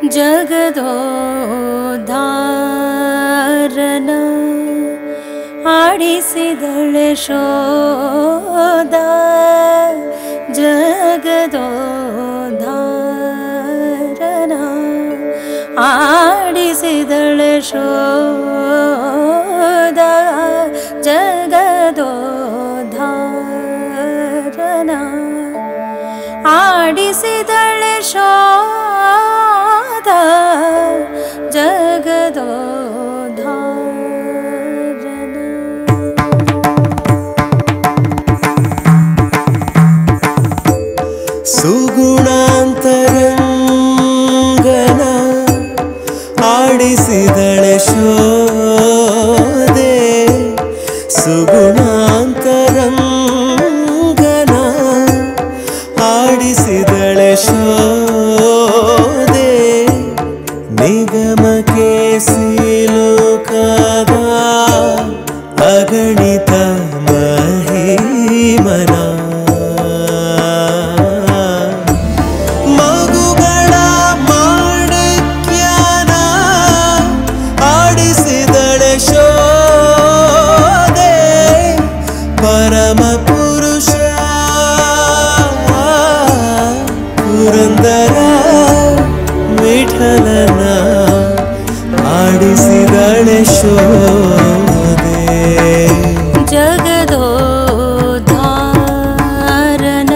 ಜಗದೋದ್ಧಾರನ ಆಡಿಸಿದಳೆ ಶೋಧ ಜಗದೋದ್ಧಾರನ ಆಡಿಸಿದಳೆ ಶೋಧ ಜಗದೋದ್ಧಾರನ ಆಡಿಸಿದಳೆ ಶೋಧ ಜಗದೋದ್ಧಾರನ ಸುಗುಣಾಂತರಂಗನ ಆಡಿಸಿದಳೆ ಶೋಧೆ ಸುಗುಣಾಂತರಂಗನ ಆಡಿಸಿದಳೆ ಶೋಧೆ ನಿಗಮಕ್ಕೆ ಸಿಲುಕದ ಅಗಣಿತ ಮಹಿಮನ ಮಗುಗಳ ಮಾಣಿಕ್ಯನ ಆಡಿಸಿದಳೆ ಶೋಧೆ ಪರಮ ಪುರುಷ ಪುರಂದರ ವಿಠಲನ ಆಡಿಸಿದಳೆ ಶೋಧೆ ಜಗದೋದ್ಧಾರನ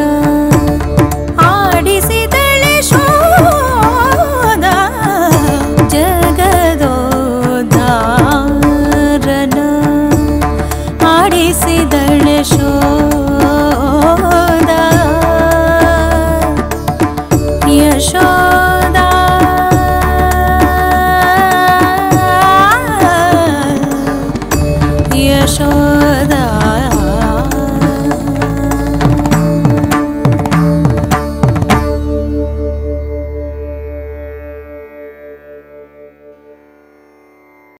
ಆಡಿಸಿದಳೆ ಶೋಧ ಜಗದೋದ್ಧಾರನ ಆಡಿಸಿದಳೆ ಶೋಧ ಯಶೋದ ಯಶೋದ